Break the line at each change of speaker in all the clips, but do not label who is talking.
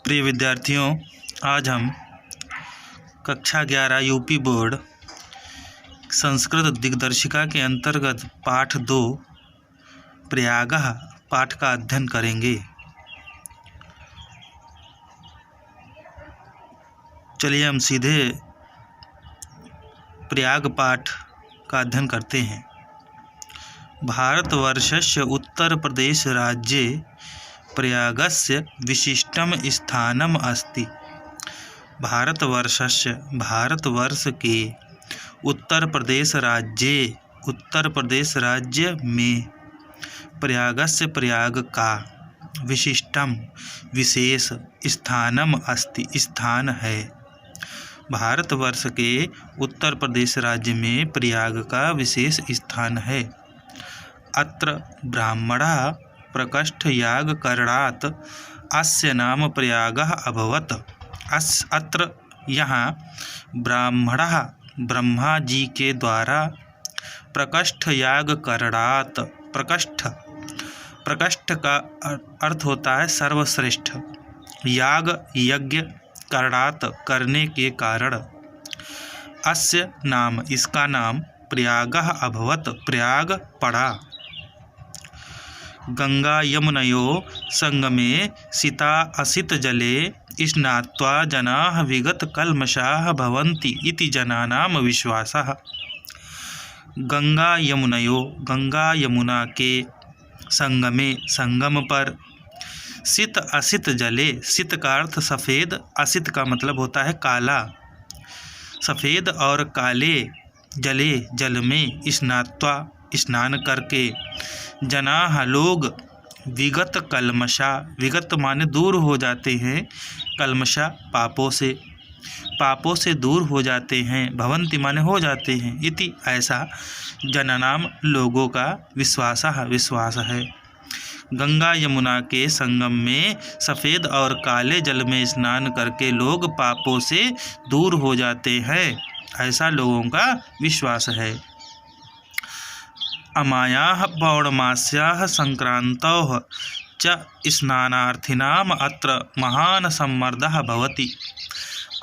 प्रिय विद्यार्थियों, आज हम कक्षा 11 यूपी बोर्ड संस्कृत दिग्दर्शिका के अंतर्गत पाठ 2 प्रयागः पाठ का अध्ययन करेंगे। चलिए हम सीधे प्रयाग पाठ का अध्ययन करते हैं। भारतवर्षस्य उत्तर प्रदेश राज्ये प्रयागस्य विशिष्टम स्थानम अस्ति। भारतवर्ष के उत्तर प्रदेश राज्य में प्रयागस्य प्रयाग का विशिष्टम विशेष स्थानम अस्ति स्थान है। भारतवर्ष के उत्तर प्रदेश राज्य में प्रयाग का विशेष स्थान है। अत्र ब्राह्मणः प्रकोष्ठयाग करणात् अस्य नाम प्रयागः अभवत्। अत्र यहाँ ब्राह्मणः ब्रह्मा जी के द्वारा प्रकोष्ठयाग करणात्, प्रकोष्ठ का अर्थ होता है सर्वश्रेष्ठ, याग यज्ञ, करणात् करने के कारण, अस्य नाम इसका नाम प्रयागः अभवत् प्रयाग पड़ा। गंगा यमुनयोः संगमे शीता असित जले स्नात्वा जनाः विगत कल्मषाः भवन्ति इति जनानां विश्वासः। गंगा यमुना के संगमे संगम पर, शीत असित जले, शीत का अर्थ सफ़ेद, असित का मतलब होता है काला, सफ़ेद और काले जले जल में स्नात्वा स्नान करके, जनाः लोग, विगत कल्मषा, विगत माने दूर हो जाते हैं, कल्मषा पापों से दूर हो जाते हैं, भवन्ति माने हो जाते हैं, इति ऐसा जनानाम लोगों का विश्वास है। गंगा यमुना के संगम में सफ़ेद और काले जल में स्नान करके लोग पापों से दूर हो जाते हैं, ऐसा लोगों का विश्वास है। अमायाः पौर्णमास्याः संक्रान्तौ च स्नानार्थिनाम् अत्र महान् सम्मर्दः भवति।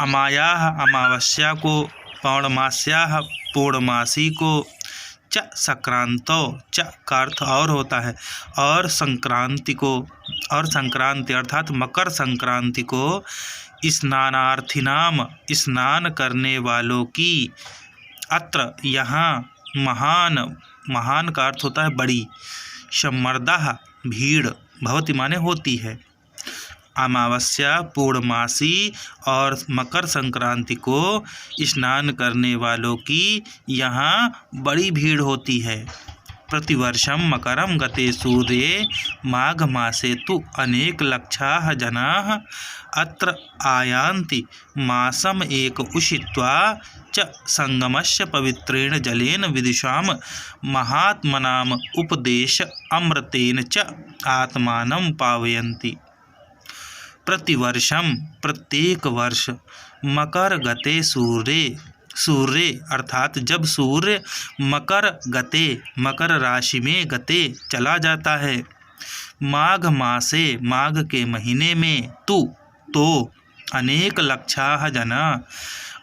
अमायाः अमावस्या को, पौर्णमास्याः पूर्णमासी को, च संक्रांतौ, च का अर्थ और होता है, और संक्रांति को, और संक्रांति अर्थात मकर संक्रांति को, स्नानार्थिनाम स्नान करने वालों की, अत्र यहाँ, महान का अर्थ होता है बड़ी, सम्मर्दः भीड़, भवति माने होती है। अमावस्या, पूर्णमासी और मकर संक्रांति को स्नान करने वालों की यहाँ बड़ी भीड़ होती है। प्रतिवर्षम मकरम गते सूर्ये माघ मासे तु अनेक लक्षाः जनाः अत्र आयान्ति मासम एक उषित्वा च संगमस्य पवित्रेण जलेन विदुषां महात्मनाम उपदेश अमृतेन च आत्मानं पावयन्ति। प्रतिवर्षम प्रत्येक वर्ष, मकर गते सूर्य अर्थात जब सूर्य मकर गते मकर राशि में गते चला जाता है, माघ मासे माघ के महीने में, तो अनेक लक्षाः जना,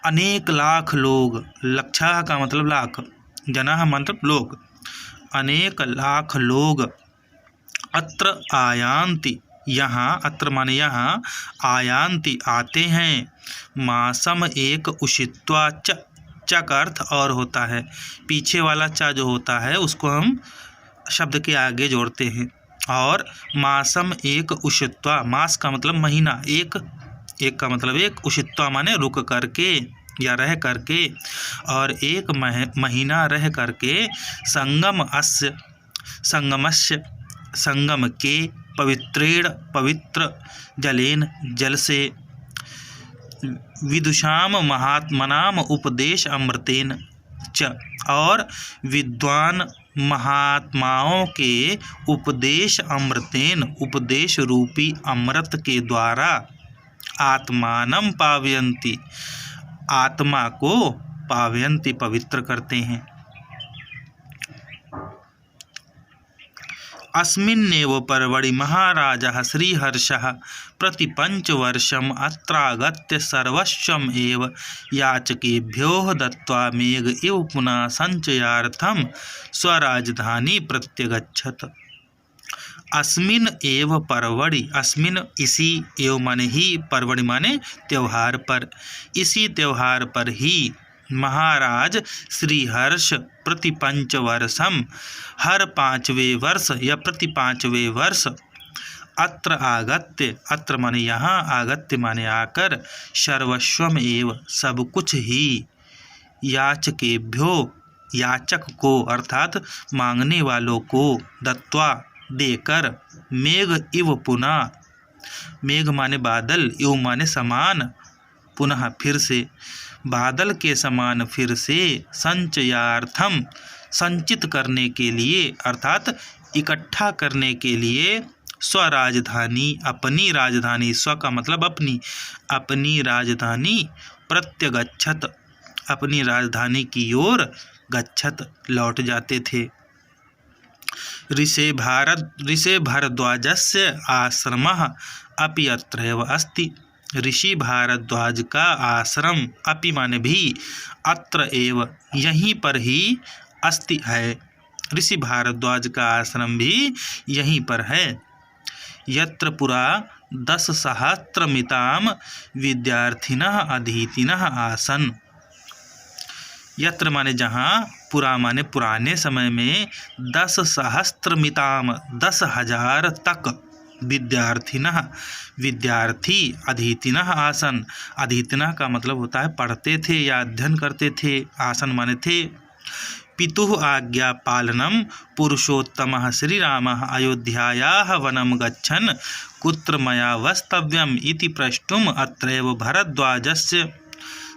अनेक लाख लोग, लक्षाः का मतलब लाख, जनाः मतलब लोग, अनेक लाख लोग, अत्र आयान्ति यहाँ, अत्र माने यहाँ, आयान्ति आते हैं, मासम एक उषित्वा, च का अर्थ और होता है, पीछे वाला चा जो होता है उसको हम शब्द के आगे जोड़ते हैं, और मासम एक उषित्वा, मास का मतलब महीना, एक का मतलब एक, उषित्वा माने रुक करके या रह करके, और एक महीना रह करके, संगम के, पवित्र जलेन जल से, विदुषाम महात्मनाम उपदेश अमृतेन च, और विद्वान महात्माओं के उपदेश अमृतेन, उपदेश रूपी अमृत के द्वारा, आत्मानं पावयन्ति, आत्मा को पावयन्ति पवित्र करते हैं। अस्मिन्नेव पर्वणि महाराजः श्रीहर्षः प्रतिपञ्चवर्षम् अत्रागत्य सर्वस्वम् एव याचकेभ्यो दत्त्वा मेघ इव पुनः सञ्चयार्थं स्वराजधानी प्रत्यगच्छत्। अस्मिन् एव पर्वणि, अस्मिन् इसी, एव माने ही, पर्वणि माने त्योहार पर, इसी त्योहार पर ही महाराज श्रीहर्ष प्रति पंचवर्षम हर 5वें वर्ष या प्रति 5वें वर्ष अत्र आगत्य, अत्र माने यहाँ, आगत्य माने आकर, सर्वस्वम एव सब कुछ ही, याचकेभ्यो याचक को अर्थात मांगने वालों को, दत्वा देकर, मेघ इव पुनः, मेघ माने बादल, इव माने समान, पुनः फिर से, बादल के समान फिर से, संचयार्थम संचित करने के लिए अर्थात इकट्ठा करने के लिए, स्वराजधानी अपनी राजधानी, स्व का मतलब अपनी, अपनी राजधानी प्रत्यगच्छत अपनी राजधानी की ओर, गच्छत लौट जाते थे। ऋषे भारद्वाजस्य आश्रमः अपि अत्रैव अस्ति। ऋषि भारद्वाज का आश्रम, अपि माने भी, अत्र एव यहीं पर ही, अस्ति है, ऋषि भारद्वाज का आश्रम भी यहीं पर है। यत्र पुरा 10,000 विद्यार्थिनः अधीतिनः आसन। यत्र माने जहाँ, पुरा माने पुराने समय में, 10,000 10,000 तक, विद्यार्थिनः विद्यार्थी, अधीतिनः आसन, अधीतिनः का मतलब होता है पढ़ते थे या अध्ययन करते थे, आसन माने थे। पितुः आज्ञा पालनम पुरुषोत्तमः श्रीरामः अयोध्यायाः वनं गच्छन् कुत्र मया वस्तव्यम् इति प्रष्टुम् अत्रैव भरद्वाजस्य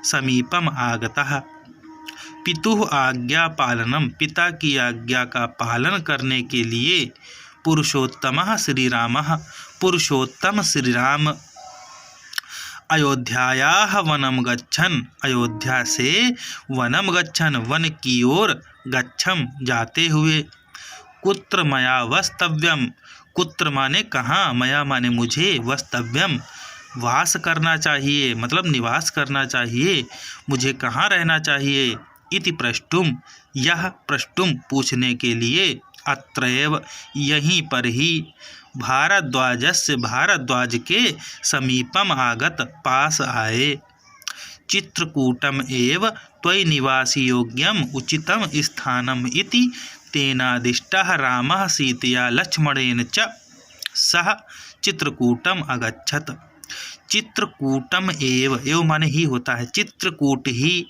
समीपम् आगतः। पितुः आज्ञा पालनम, पिता की आज्ञा का पालन करने के लिए, पुरुषोत्तमः श्रीरामः, पुरुषोत्तम श्रीराम, अयोध्यायाः वनं गच्छन्, अयोध्या से वनं गच्छन्, वन की ओर, गच्छम जाते हुए, कुत्र मया वस्तव्यम, कुत्र माने कहाँ, मया माने मुझे, वस्तव्यम वास करना चाहिए, मतलब निवास करना चाहिए, मुझे कहाँ रहना चाहिए, इति प्रष्टुम, यह प्रष्टुम पूछने के लिए, अत्रैव यहीं पर ही, भारद्वाजस्य भारद्वाज के समीपम आगत पास आए। चित्रकूटम एव त्वयि निवासी योग्यम उचितम स्थानम इति तेनादिष्टः रामः सीतया लक्ष्मणेन च सह चित्रकूटम अगच्छत। चित्रकूटम एव माने ही होता है, चित्रकूट ही,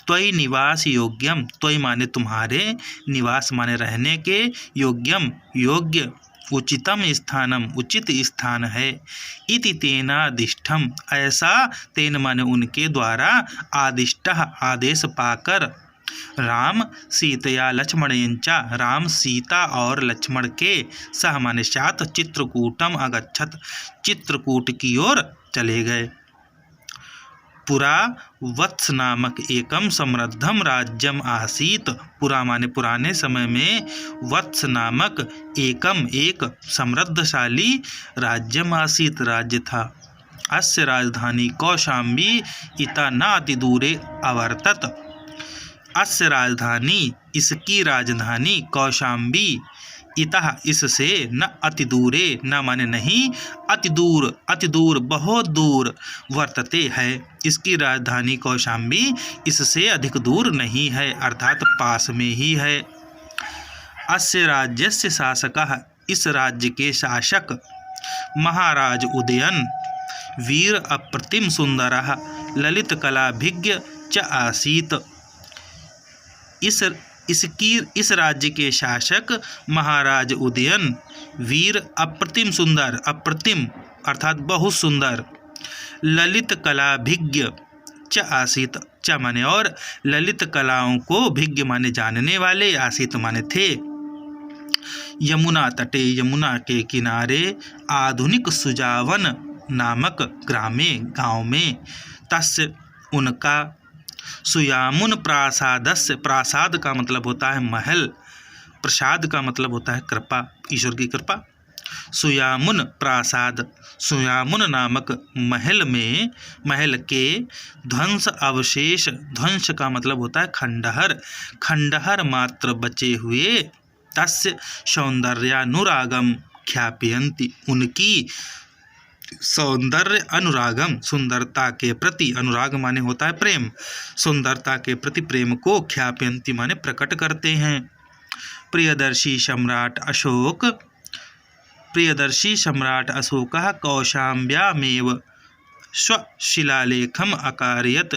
त्वयि निवास योग्यम, त्वयि माने तुम्हारे, निवास माने रहने के, योग्यम योग्य, उचितम स्थानम उचित स्थान है, इति तेनादिष्टम ऐसा, तेन माने उनके द्वारा, आदिष्टः आदेश पाकर, राम सीतया लक्ष्मणेन च राम सीता और लक्ष्मण के, सह माने साथ, चित्रकूटम अगच्छत चित्रकूट की ओर चले गए। पुरा वत्स नामक एकम समृद्धम राज्यम आसीत। पुरा माने पुराने समय में, वत्स नामक एकम एक समृद्धशाली राज्यम आसीत राज्य था। अस्य राजधानी कौशाम्बी इता न अतिदूरे अवर्तत। अस्य राजधानी इसकी राजधानी कौशाम्बी इतः इससे न अतिदूरे न माने नहीं अतिदूर अतिदूर बहुत दूर वर्तते है इसकी राजधानी कौशाम्बी इससे अधिक दूर नहीं है अर्थात पास में ही है। अस्य राज्यस्य शासकः इस राज्य के शासक महाराज उदयन वीर अप्रतिम सुंदरः ललित कलाभिज्ञ च आसीत। इस राज्य के शासक महाराज उदयन वीर अप्रतिम सुंदर अप्रतिम अर्थात बहुत सुंदर ललित कलाभिज्ञ च आसीत च माने और ललित कलाओं को भिज्ञ माने जानने वाले आसीत माने थे। यमुना तटे यमुना के किनारे आधुनिक सुजावन नामक ग्रामे गांव में तस्य उनका सुयामुन प्रासादस्य प्रासाद का मतलब होता है महल, प्रसाद का मतलब होता है कृपा। ईश्वर की कृपा। सुयामुन प्रासाद, सुयामुन नामक महल के ध्वंस अवशेष, ध्वंस का मतलब होता है खंडहर, खंडहर मात्र बचे हुए तस्य सौंदर्यानुरागम ख्यापयन्ति, उनकी सौंदर्य अनुरागम, सुंदरता के प्रति, अनुराग माने होता है प्रेम, सुंदरता के प्रति प्रेम को ख्यापयन्ति माने प्रकट करते हैं। प्रियदर्शी सम्राट अशोक, प्रियदर्शी सम्राट अशोकः कौशाम्ब्यामेव स्वशिलालेखम् अकारयत्,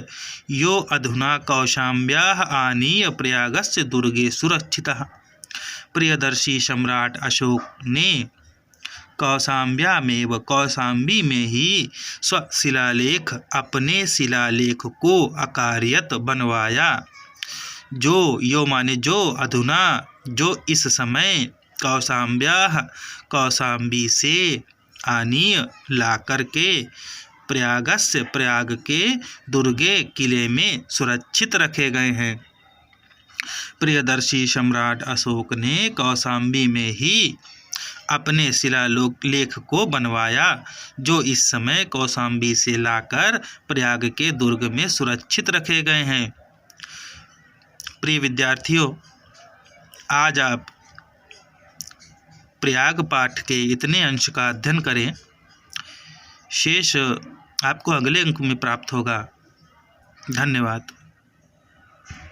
यो अधुना कौशाम्ब्याः आनीय प्रयागस्य दुर्गे सुरक्षितः। प्रियदर्शी सम्राट अशोक ने कौशाम्ब्यामेव, कौशाम्बी में ही स्वशिलालेख, अपने शिलालेख को अकारयत बनवाया, जो, यो माने जो, अधुना जो इस समय, कौशाम्ब्याः कौशाम्बी से, आनीय ला करके, प्रयागस्य प्रयाग के, दुर्गे किले में सुरक्षित रखे गए हैं। प्रियदर्शी सम्राट अशोक ने कौशाम्बी में ही अपने शिलालेख को बनवाया, जो इस समय कौशाम्बी से लाकर प्रयाग के दुर्ग में सुरक्षित रखे गए हैं। प्रिय विद्यार्थियों, आज आप प्रयाग पाठ के इतने अंश का अध्ययन करें, शेष आपको अगले अंक में प्राप्त होगा। धन्यवाद।